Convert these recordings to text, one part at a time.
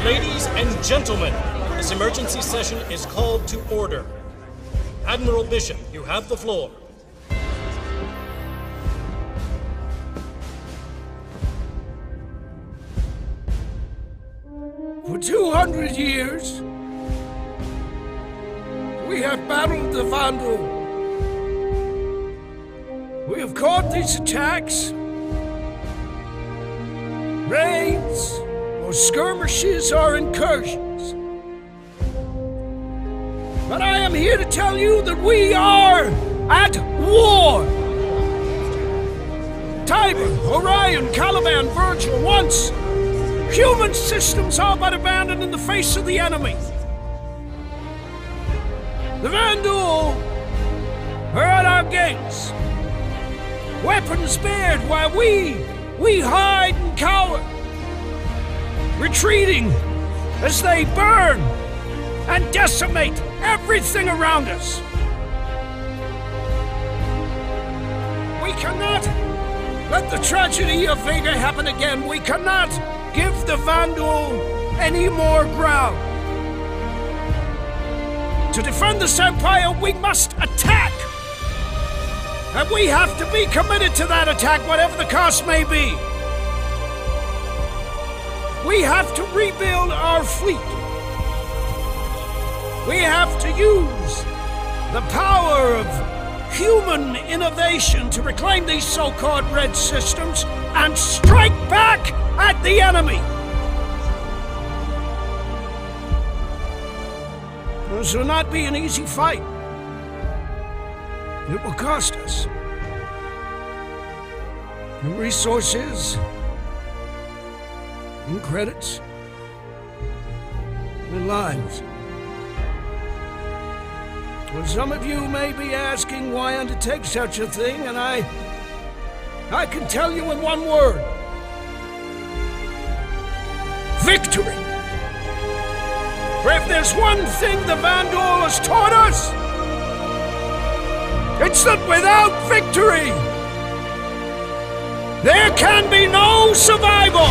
Ladies and gentlemen, this emergency session is called to order. Admiral Bishop, you have the floor. For 200 years, we have battled the Vandal. We have caught these attacks, raids, or skirmishes or incursions. But I am here to tell you that we are at war. Tiber, Orion, Caliban, Virgil, once human systems all but abandoned in the face of the enemy. The Vandal are at our gates, weapons bared while we hide and cower, retreating as they burn and decimate everything around us. We cannot let the tragedy of Vega happen again. We cannot give the Vandal any more ground. To defend this empire, we must attack. And we have to be committed to that attack, whatever the cost may be. We have to rebuild our fleet. We have to use the power of human innovation to reclaim these so-called red systems and strike back at the enemy. This will not be an easy fight. It will cost us in resources, in credits, in lives. Well, some of you may be asking why undertake such a thing, and I can tell you in one word: victory. For if there's one thing the Vandal has taught us, it's that without victory, there can be no survival.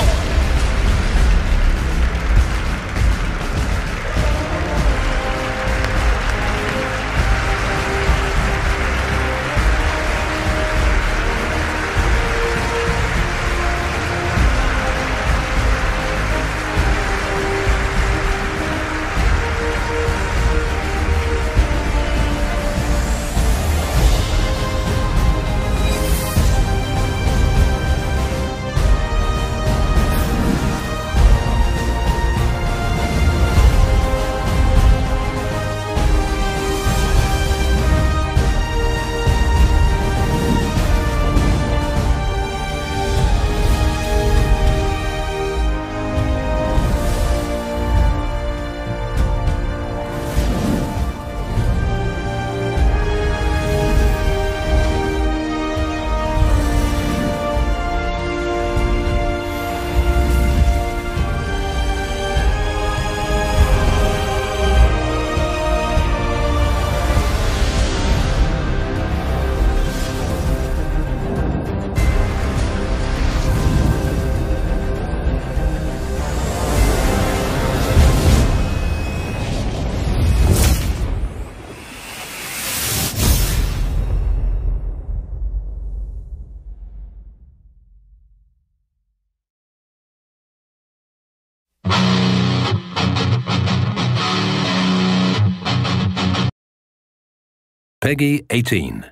Peggy 18.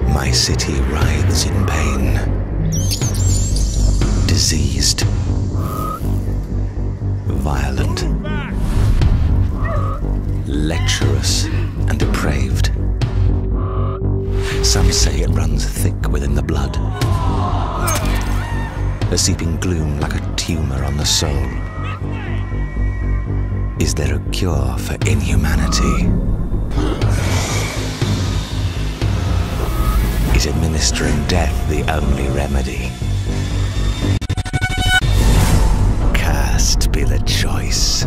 My city writhes in pain, diseased, violent, lecherous and depraved. Some say it runs thick within the blood, a seeping gloom like a tumor on the soul. Is there a cure for inhumanity? Is administering death the only remedy? Cursed be the choice.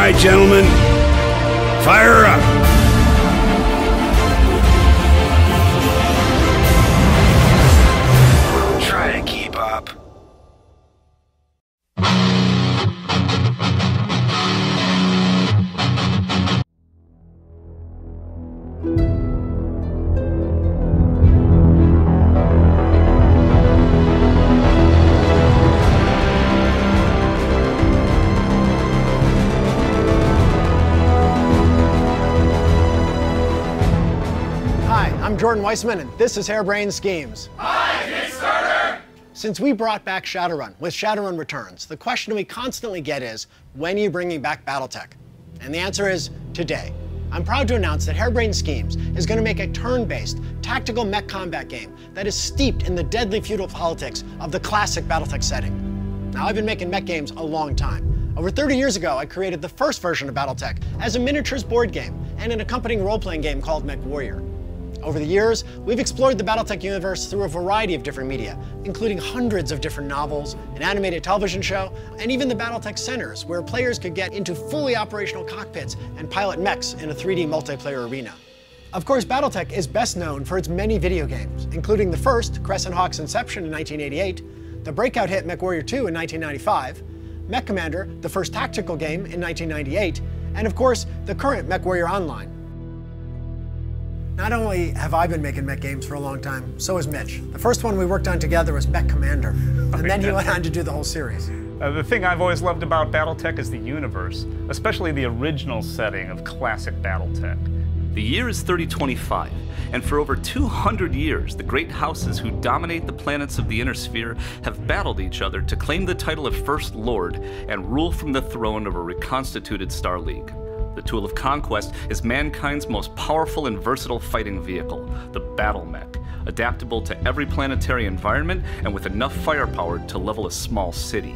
right, gentlemen. Fire up! Try to keep up. I'm Jordan Weissman, and this is Harebrained Schemes. Hi, Kickstarter! Since we brought back Shadowrun with Shadowrun Returns, the question we constantly get is, when are you bringing back Battletech? And the answer is, today. I'm proud to announce that Harebrained Schemes is going to make a turn-based, tactical mech combat game that is steeped in the deadly feudal politics of the classic Battletech setting. Now, I've been making mech games a long time. Over 30 years ago, I created the first version of Battletech as a miniatures board game and an accompanying role-playing game called Mech Warrior. Over the years, we've explored the Battletech universe through a variety of different media, including hundreds of different novels, an animated television show, and even the Battletech centers, where players could get into fully operational cockpits and pilot mechs in a 3D multiplayer arena. Of course, Battletech is best known for its many video games, including the first, Crescent Hawk's Inception in 1988, the breakout hit Mech Warrior 2 in 1995, Mech Commander, the first tactical game in 1998, and of course, the current Mech Warrior Online. Not only have I been making mech games for a long time, so has Mitch. The first one we worked on together was Mech Commander, and then he went on to do the whole series. The thing I've always loved about Battletech is the universe, especially the original setting of classic Battletech. The year is 3025, and for over 200 years, the great houses who dominate the planets of the Inner Sphere have battled each other to claim the title of First Lord and rule from the throne of a reconstituted Star League. The tool of conquest is mankind's most powerful and versatile fighting vehicle, the battle mech, adaptable to every planetary environment and with enough firepower to level a small city.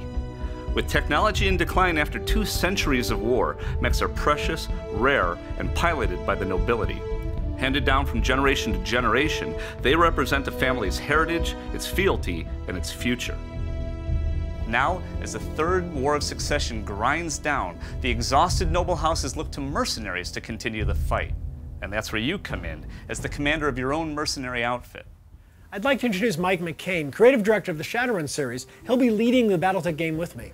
With technology in decline after 2 centuries of war, mechs are precious, rare, and piloted by the nobility. Handed down from generation to generation, they represent a family's heritage, its fealty, and its future. Now, as the Third War of Succession grinds down, the exhausted noble houses look to mercenaries to continue the fight. And that's where you come in, as the commander of your own mercenary outfit. I'd like to introduce Mike McCain, creative director of the Shadowrun series. He'll be leading the Battletech game with me.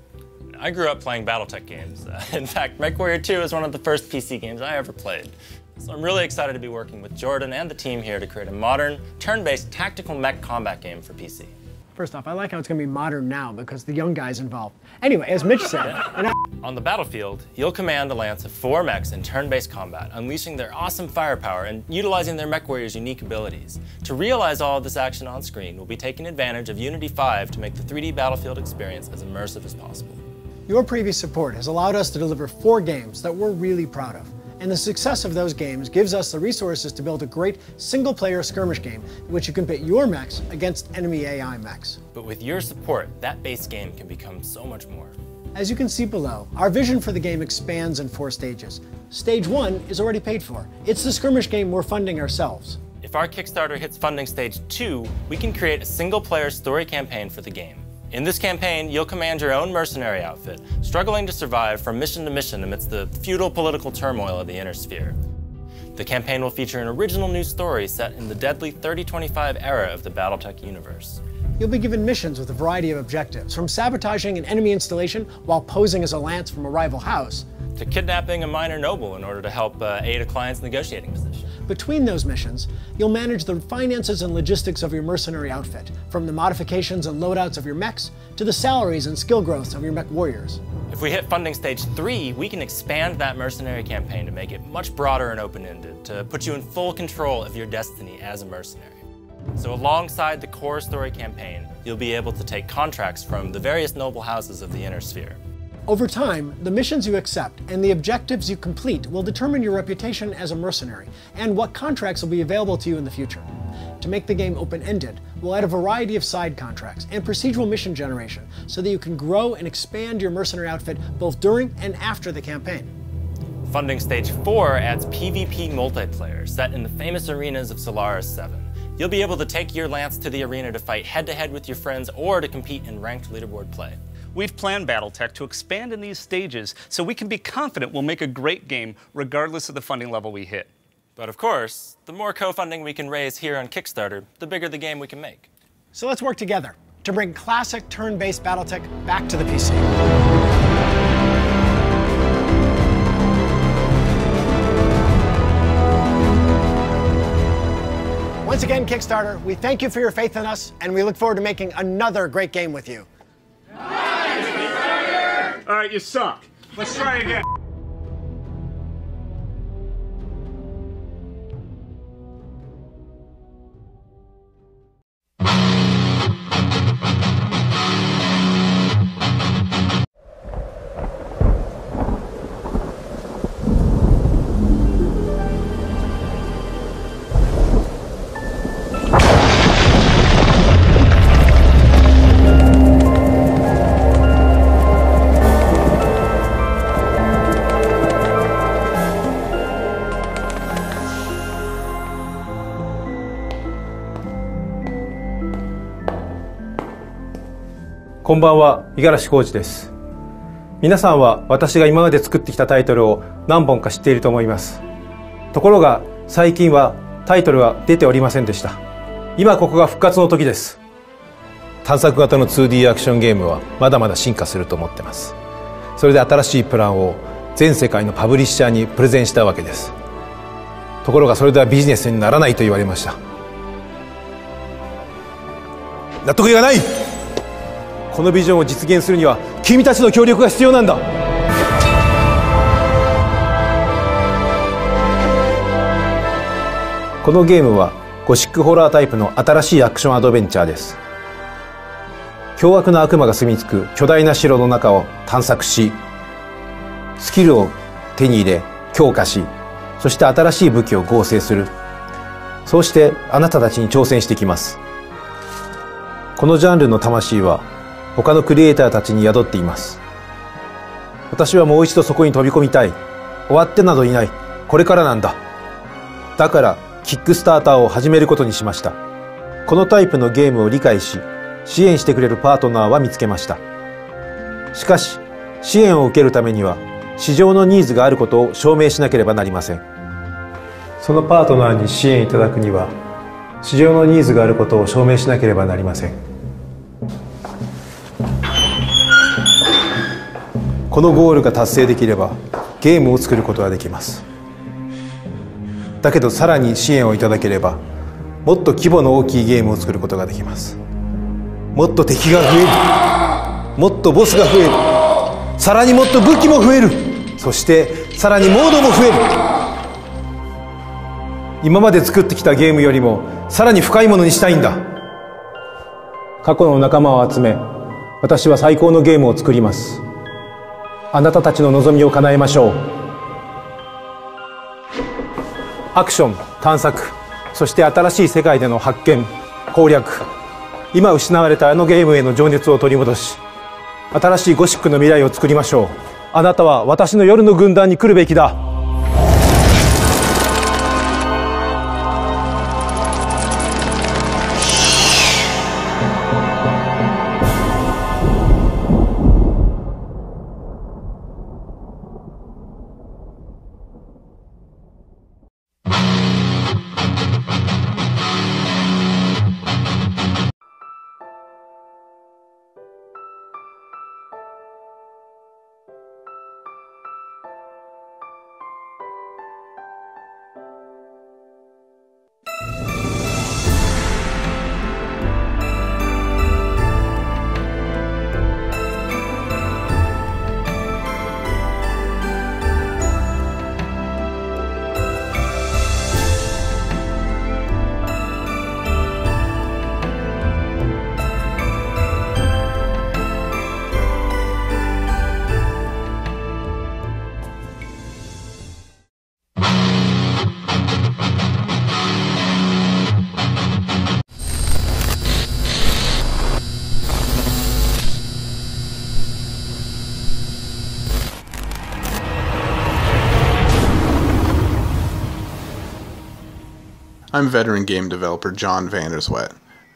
I grew up playing Battletech games. In fact, Mech Warrior 2 is one of the first PC games I ever played. So I'm really excited to be working with Jordan and the team here to create a modern, turn-based tactical mech combat game for PC. First off, I like how it's going to be modern now because the young guy's involved. Anyway, as Mitch said, on the battlefield, you'll command a lance of 4 mechs in turn-based combat, unleashing their awesome firepower and utilizing their Mech Warrior's unique abilities. To realize all of this action on screen, we'll be taking advantage of Unity 5 to make the 3D battlefield experience as immersive as possible. Your previous support has allowed us to deliver 4 games that we're really proud of. And the success of those games gives us the resources to build a great single-player skirmish game in which you can pit your mechs against enemy AI mechs. But with your support, that base game can become so much more. As you can see below, our vision for the game expands in 4 stages. Stage 1 is already paid for. It's the skirmish game we're funding ourselves. If our Kickstarter hits funding stage 2, we can create a single-player story campaign for the game. In this campaign, you'll command your own mercenary outfit, struggling to survive from mission to mission amidst the feudal political turmoil of the Inner Sphere. The campaign will feature an original new story set in the deadly 3025 era of the Battletech universe. You'll be given missions with a variety of objectives, from sabotaging an enemy installation while posing as a lance from a rival house, to kidnapping a minor noble in order to help aid a client's negotiating position. Between those missions, you'll manage the finances and logistics of your mercenary outfit, from the modifications and loadouts of your mechs to the salaries and skill growths of your mech warriors. If we hit funding stage 3, we can expand that mercenary campaign to make it much broader and open-ended, to put you in full control of your destiny as a mercenary. So alongside the core story campaign, you'll be able to take contracts from the various noble houses of the Inner Sphere. Over time, the missions you accept and the objectives you complete will determine your reputation as a mercenary and what contracts will be available to you in the future. To make the game open-ended, we'll add a variety of side contracts and procedural mission generation so that you can grow and expand your mercenary outfit both during and after the campaign. Funding Stage 4 adds PvP multiplayer set in the famous arenas of Solaris 7. You'll be able to take your lance to the arena to fight head-to-head with your friends or to compete in ranked leaderboard play. We've planned BattleTech to expand in these stages so we can be confident we'll make a great game regardless of the funding level we hit. But of course, the more co-funding we can raise here on Kickstarter, the bigger the game we can make. So let's work together to bring classic turn-based BattleTech back to the PC. Once again, Kickstarter, we thank you for your faith in us, and we look forward to making another great game with you. Nice, Kickstarter! All right, you suck. Let's try again.こんばんは、五十嵐浩二です。皆さんは私が今まで作ってきたタイトルを何本か知っていると思います。ところが最近はタイトルが出ておりませんでした。今ここが復活の時です。探索型の 2D アクションゲームはまだまだ進化すると思ってます。それで新しいプランを全世界のパブリッシャーにプレゼンしたわけです。ところがそれではビジネスにならないと言われました。納得がない。このビジョンを実現するには君たちの協力が必要なんだ。このゲームはゴシックホラータイプの新しいアクションアドベンチャーです。凶悪な悪魔が住み着く巨大な城の中を探索し、スキルを手に入れ強化し、そして新しい武器を合成する。そうしてあなたたちに挑戦してきます。このジャンルの魂は他のクリエイターたちに宿っています。私はもう一度そこに飛び込みたい。終わってなどいない。これからなんだ。だからキックスターターを始めることにしました。このタイプのゲームを理解し支援してくれるパートナーは見つけました。しかし支援を受けるためには市場のニーズがあることを証明しなければなりません。そのパートナーに支援いただくには市場のニーズがあることを証明しなければなりません。このゴールが達成できればゲームを作ることができます。だけどさらに支援をいただければもっと規模の大きいゲームを作ることができます。もっと敵が増える。もっとボスが増える。さらにもっと武器も増える。そしてさらにモードも増える。今まで作ってきたゲームよりもさらに深いものにしたいんだ。過去の仲間を集め私は最高のゲームを作ります。あなたたちの望みを叶えましょう。アクション、探索、そして新しい世界での発見、攻略。今失われたあのゲームへの情熱を取り戻し、新しいゴシックの未来を作りましょう。あなたは私の夜の軍団に来るべきだ。I'm veteran game developer John Vanderswet,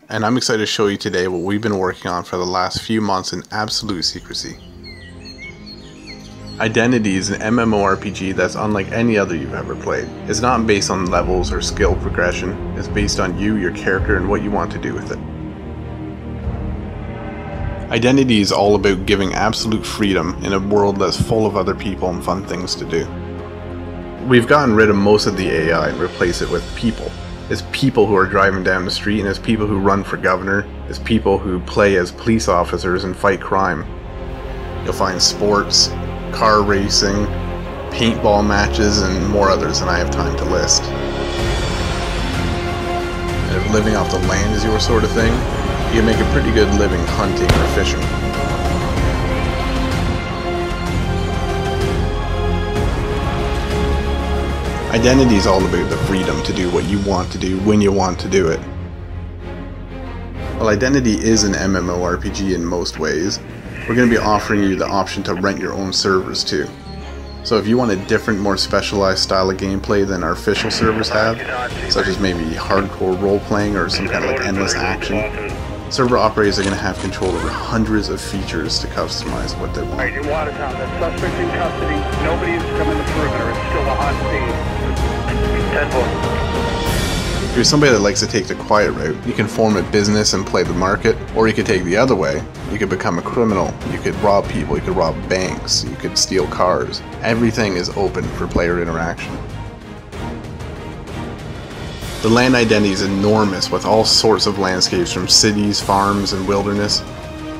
and I'm excited to show you today what we've been working on for the last few months in absolute secrecy. Identity is an MMORPG that's unlike any other you've ever played. It's not based on levels or skill progression, it's based on you, your character, and what you want to do with it. Identity is all about giving absolute freedom in a world that's full of other people and fun things to do. We've gotten rid of most of the AI and replaced it with people. It's people who are driving down the street, and it's people who run for governor, it's people who play as police officers and fight crime. You'll find sports, car racing, paintball matches, and more others than I have time to list. And if living off the land is your sort of thing, you can make a pretty good living hunting or fishing. Identity is all about the freedom to do what you want to do when you want to do it. While Identity is an MMORPG in most ways, we're going to be offering you the option to rent your own servers too. So if you want a different, more specialized style of gameplay than our official servers have, such as maybe hardcore role-playing or some kind of like endless action, server operators are going to have control over hundreds of features to customize what they want. Alright, in Watertown, the suspect in custody. Nobody's coming the perimeter. It's still a hot scene. 10-4. If you're somebody that likes to take the quiet route, you can form a business and play the market, or you could take the other way. You could become a criminal, you could rob people, you could rob banks, you could steal cars. Everything is open for player interaction. The land identity is enormous with all sorts of landscapes from cities, farms, and wilderness.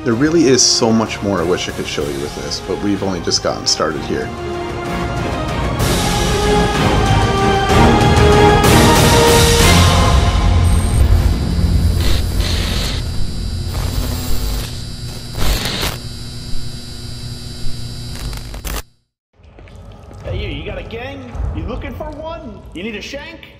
There really is so much more I wish I could show you with this, but we've only just gotten started here. Hey, you got a gang? You looking for one? You need a shank?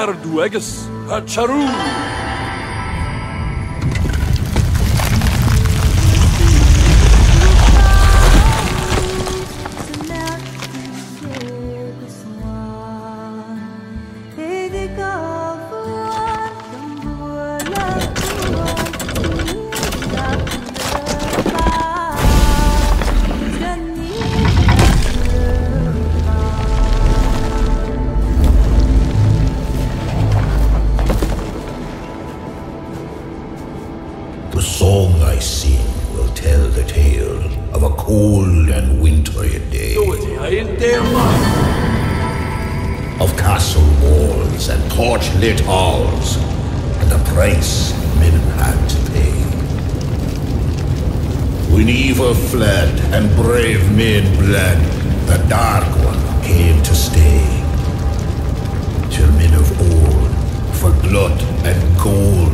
Arduegus Hacharu! The song I sing will tell the tale of a cold and wintry day. Of castle walls and torch-lit halls, and the price men had to pay. When evil fled and brave men bled, the Dark One came to stay. Till men of old, for blood and gold,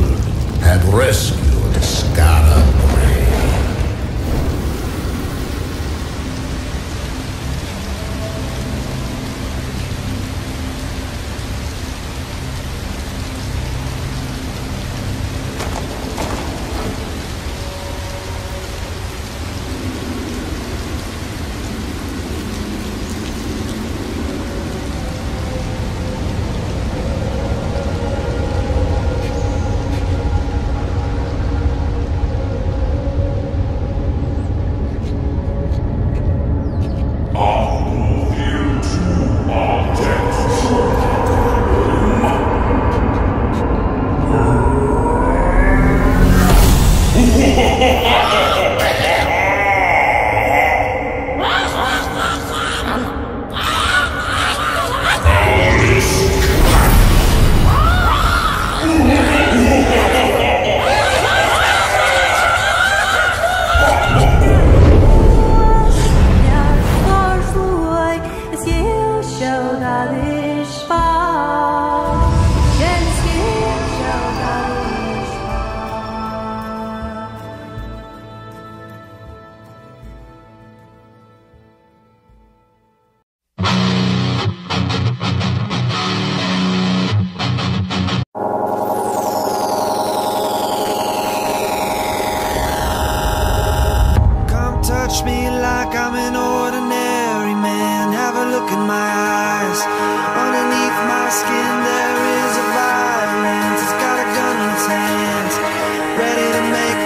had rescued Scarab Grey. Touch me like I'm an ordinary man. Have a look in my eyes. Underneath my skin there is a violence. It's got a gun in its hands, ready to make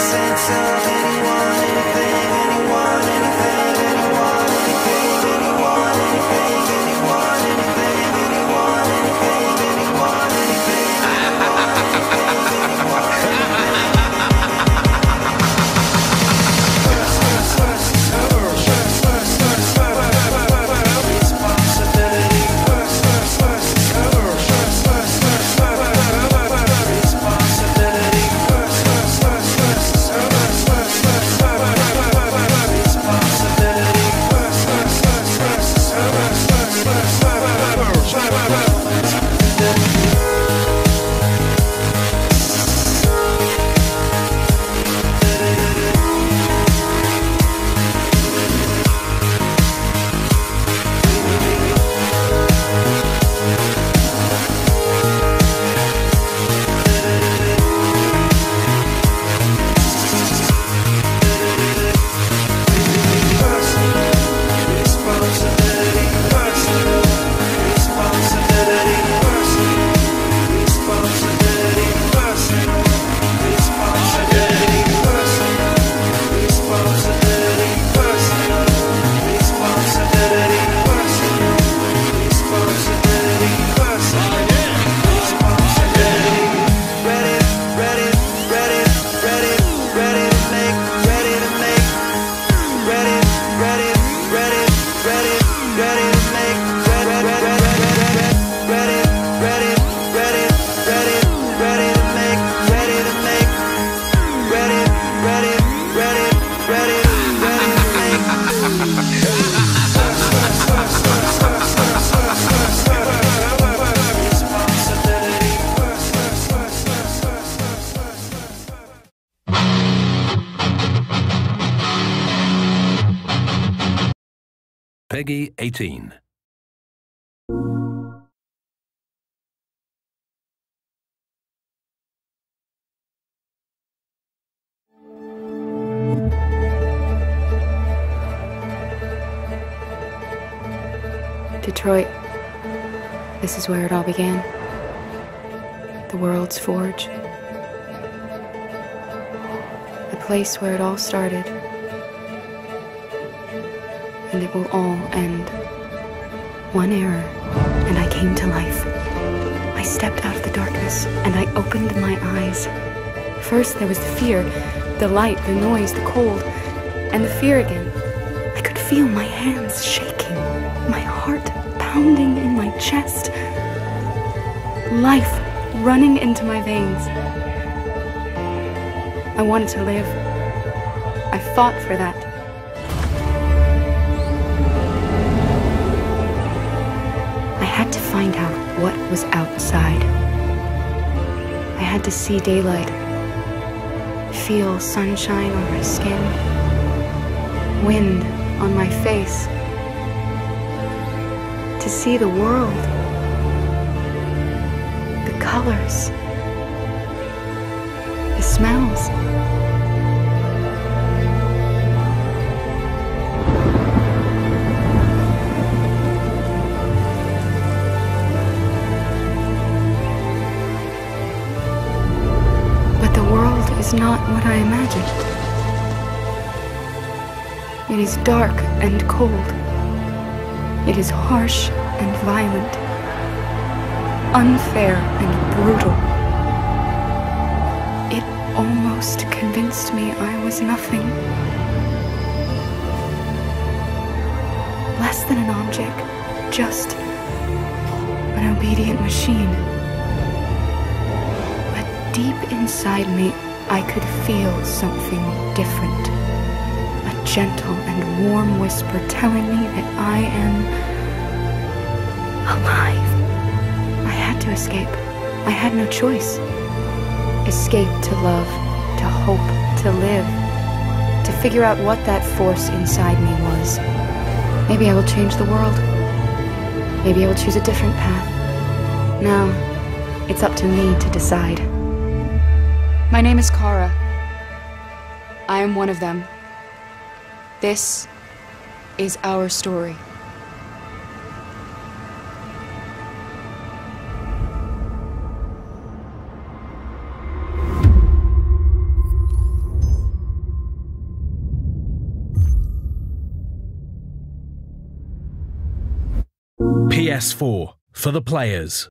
sense of anyone, anything, anyone, anything, anyone, anything, anyone, anything, anyone, anything, anyone, anything, anyone, anything, Peggy 18. Detroit. This is where it all began. The world's forge. The place where it all started. And it will all end. One error, and I came to life. I stepped out of the darkness, and I opened my eyes. First there was the fear, the light, the noise, the cold, and the fear again. I could feel my hands shaking, my heart pounding in my chest. Life running into my veins. I wanted to live. I fought for that. I had to find out what was outside. I had to see daylight, feel sunshine on my skin, wind on my face, to see the world, the colors, the smells. But the world is not what I imagined. It is dark and cold. It is harsh and violent, unfair and brutal. It almost convinced me I was nothing. Less than an object, just an obedient machine. But deep inside me, I could feel something different. A gentle and warm whisper telling me that I am alive. I had to escape. I had no choice. Escape to love, to hope, to live, to figure out what that force inside me was. Maybe I will change the world. Maybe I will choose a different path. Now, it's up to me to decide. My name is Kara. I am one of them. This is our story. PS4 for the players.